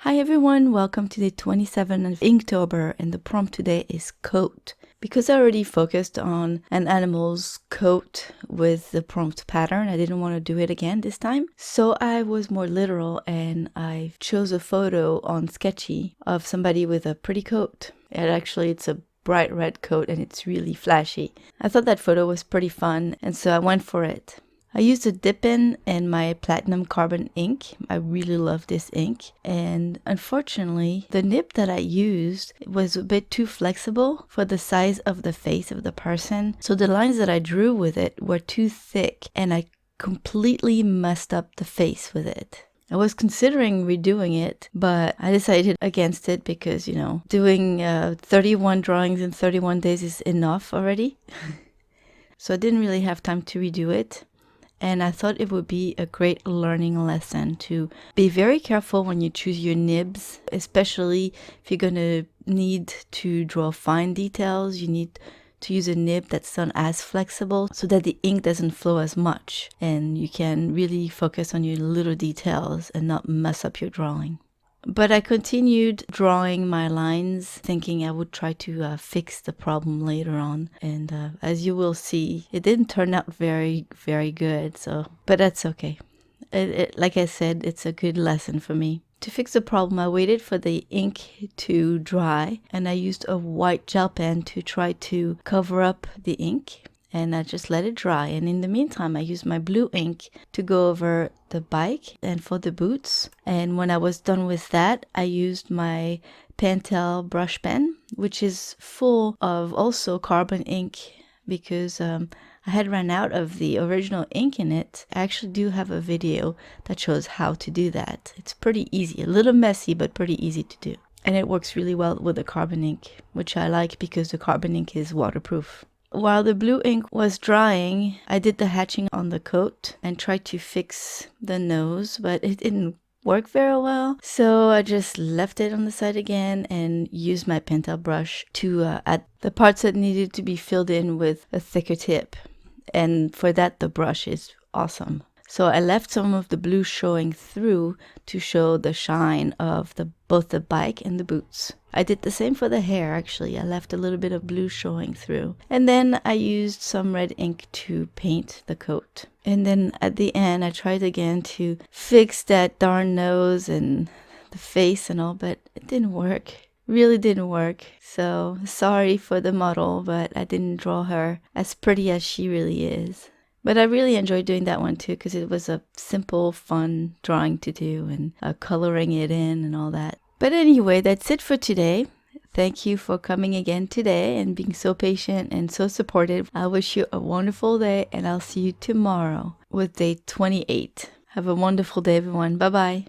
Hi everyone, welcome to day 27 of Inktober, and the prompt today is coat. Because I already focused on an animal's coat with the prompt pattern, I didn't want to do it again this time. So I was more literal and I chose a photo on Sketchy of somebody with a pretty coat. And actually it's a bright red coat and it's really flashy. I thought that photo was pretty fun and so I went for it. I used a dip pen and my platinum carbon ink. I really love this ink. And unfortunately, the nib that I used was a bit too flexible for the size of the face of the person. So the lines that I drew with it were too thick and I completely messed up the face with it. I was considering redoing it, but I decided against it because, doing 31 drawings in 31 days is enough already. So I didn't really have time to redo it. And I thought it would be a great learning lesson to be very careful when you choose your nibs, especially if you're going to need to draw fine details. You need to use a nib that's not as flexible so that the ink doesn't flow as much and you can really focus on your little details and not mess up your drawing. But I continued drawing my lines, thinking I would try to fix the problem later on. And as you will see, it didn't turn out very, very good. But that's okay. Like I said, it's a good lesson for me. To fix the problem, I waited for the ink to dry, and I used a white gel pen to try to cover up the ink. And I just let it dry. And in the meantime, I used my blue ink to go over the bike and for the boots. And when I was done with that, I used my Pentel brush pen, which is full of also carbon ink because I had run out of the original ink in it. I actually do have a video that shows how to do that. It's pretty easy, a little messy, but pretty easy to do. And it works really well with the carbon ink, which I like because the carbon ink is waterproof. While the blue ink was drying, I did the hatching on the coat and tried to fix the nose, but it didn't work very well. So I just left it on the side again and used my Pentel brush to add the parts that needed to be filled in with a thicker tip. And for that, the brush is awesome. So I left some of the blue showing through to show the shine of both the bike and the boots. I did the same for the hair, actually. I left a little bit of blue showing through. And then I used some red ink to paint the coat. And then at the end, I tried again to fix that darn nose and the face and all, but it didn't work. Really didn't work. So sorry for the model, but I didn't draw her as pretty as she really is. But I really enjoyed doing that one too because it was a simple, fun drawing to do and coloring it in and all that. But anyway, that's it for today. Thank you for coming again today and being so patient and so supportive. I wish you a wonderful day and I'll see you tomorrow with day 28. Have a wonderful day, everyone. Bye-bye.